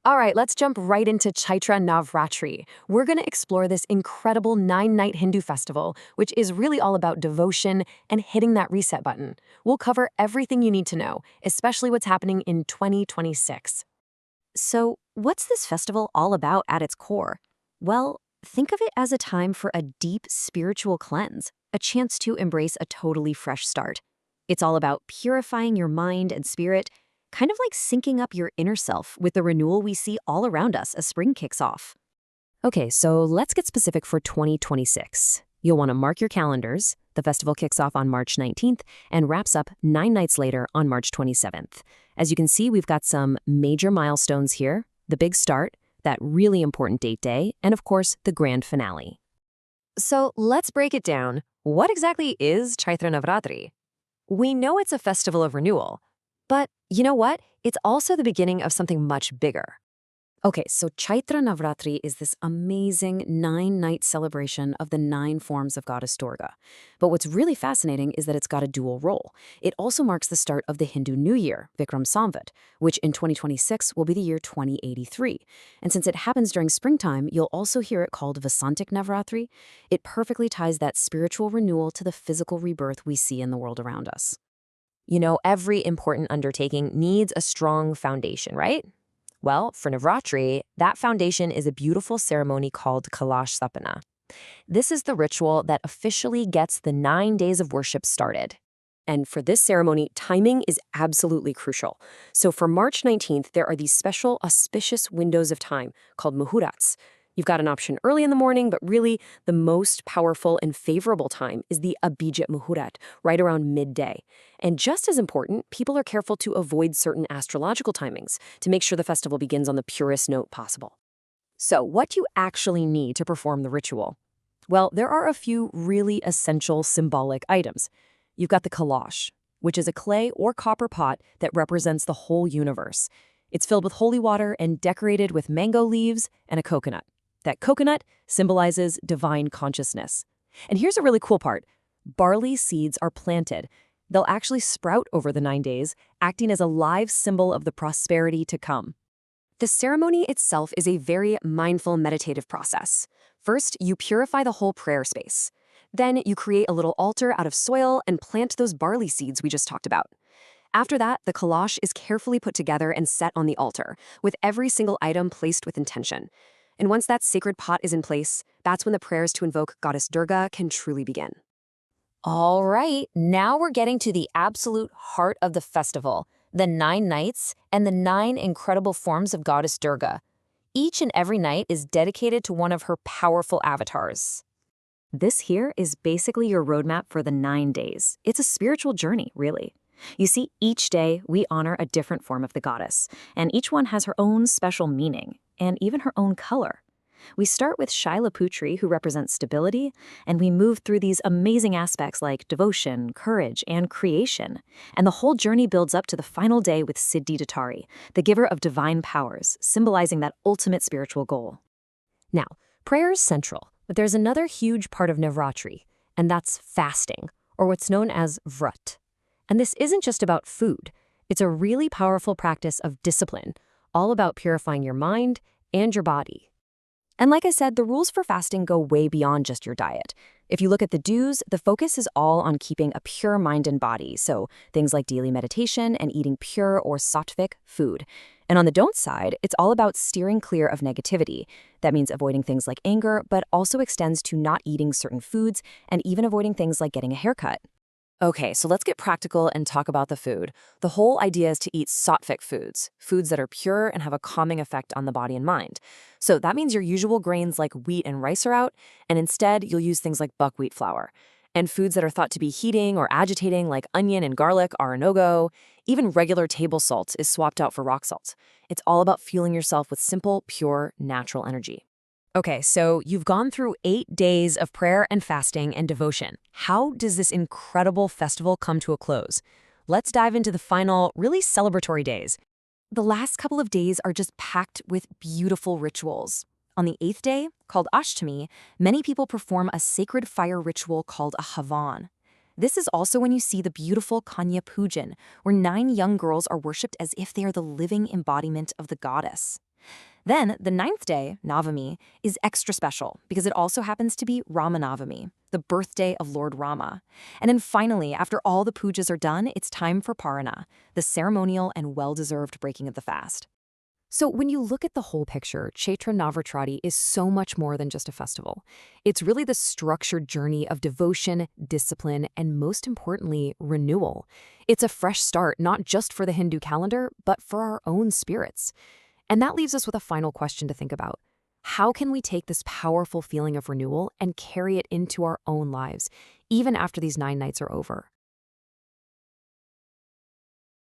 All right, let's jump right into Chaitra Navratri. We're going to explore this incredible 9-night Hindu festival, which is really all about devotion and hitting that reset button. We'll cover everything you need to know, especially what's happening in 2026. So, what's this festival all about at its core? Well, think of it as a time for a deep spiritual cleanse, a chance to embrace a totally fresh start. It's all about purifying your mind and spirit, kind of like syncing up your inner self with the renewal we see all around us as spring kicks off. Okay, so let's get specific for 2026. You'll want to mark your calendars. The festival kicks off on March 19th and wraps up 9 nights later on March 27th. As you can see, we've got some major milestones here: the big start, that really important date day, and of course, the grand finale. So let's break it down. What exactly is Chaitra Navratri? We know it's a festival of renewal, but you know what? It's also the beginning of something much bigger. Okay, so Chaitra Navratri is this amazing 9-night celebration of the 9 forms of Goddess Durga. But what's really fascinating is that it's got a dual role. It also marks the start of the Hindu New Year, Vikram Samvat, which in 2026 will be the year 2083. And since it happens during springtime, you'll also hear it called Vasantik Navratri. It perfectly ties that spiritual renewal to the physical rebirth we see in the world around us. You know, every important undertaking needs a strong foundation, right? Well, for Navratri, that foundation is a beautiful ceremony called Kalash Sapana. This is the ritual that officially gets the 9 days of worship started. And for this ceremony, timing is absolutely crucial. So for March 19th, there are these special auspicious windows of time called muhurats. You've got an option early in the morning, but really the most powerful and favorable time is the Abhijit Muhurat, right around midday. And just as important, people are careful to avoid certain astrological timings to make sure the festival begins on the purest note possible. So what do you actually need to perform the ritual? Well, there are a few really essential symbolic items. You've got the kalash, which is a clay or copper pot that represents the whole universe. It's filled with holy water and decorated with mango leaves and a coconut. That coconut symbolizes divine consciousness. And here's a really cool part. Barley seeds are planted. They'll actually sprout over the 9 days, acting as a live symbol of the prosperity to come. The ceremony itself is a very mindful meditative process. First, you purify the whole prayer space. Then you create a little altar out of soil and plant those barley seeds we just talked about. After that, the kalash is carefully put together and set on the altar, with every single item placed with intention. And once that sacred pot is in place, that's when the prayers to invoke Goddess Durga can truly begin. All right, now we're getting to the absolute heart of the festival, the 9 nights and the 9 incredible forms of Goddess Durga. Each and every night is dedicated to one of her powerful avatars. This here is basically your roadmap for the 9 days. It's a spiritual journey, really. You see, each day we honor a different form of the goddess, and each one has her own special meaning, and even her own color. We start with Shailaputri, who represents stability, and we move through these amazing aspects like devotion, courage, and creation. And the whole journey builds up to the final day with Siddhi Datari, the giver of divine powers, symbolizing that ultimate spiritual goal. Now, prayer is central, but there's another huge part of Navratri, and that's fasting, or what's known as vrat. And this isn't just about food. It's a really powerful practice of discipline, all about purifying your mind and your body. And like I said, the rules for fasting go way beyond just your diet. If you look at the do's, the focus is all on keeping a pure mind and body, so things like daily meditation and eating pure or sattvic food. And on the don't side, it's all about steering clear of negativity. That means avoiding things like anger, but also extends to not eating certain foods and even avoiding things like getting a haircut. Okay, so let's get practical and talk about the food. The whole idea is to eat sattvic foods, foods that are pure and have a calming effect on the body and mind. So that means your usual grains like wheat and rice are out, and instead you'll use things like buckwheat flour. And foods that are thought to be heating or agitating like onion and garlic are a no-go. Even regular table salt is swapped out for rock salt. It's all about fueling yourself with simple, pure, natural energy. Okay, so you've gone through 8 days of prayer and fasting and devotion. How does this incredible festival come to a close? Let's dive into the final, really celebratory days. The last couple of days are just packed with beautiful rituals. On the 8th day, called Ashtami, many people perform a sacred fire ritual called a Havan. This is also when you see the beautiful Kanya Pujan, where 9 young girls are worshipped as if they are the living embodiment of the goddess. Then the ninth day, Navami, is extra special because it also happens to be Ramanavami, the birthday of Lord Rama. And then finally, after all the pujas are done, it's time for Parana, the ceremonial and well-deserved breaking of the fast. So when you look at the whole picture, Chaitra Navratri is so much more than just a festival. It's really the structured journey of devotion, discipline, and most importantly, renewal. It's a fresh start, not just for the Hindu calendar, but for our own spirits. And that leaves us with a final question to think about. How can we take this powerful feeling of renewal and carry it into our own lives, even after these 9 nights are over?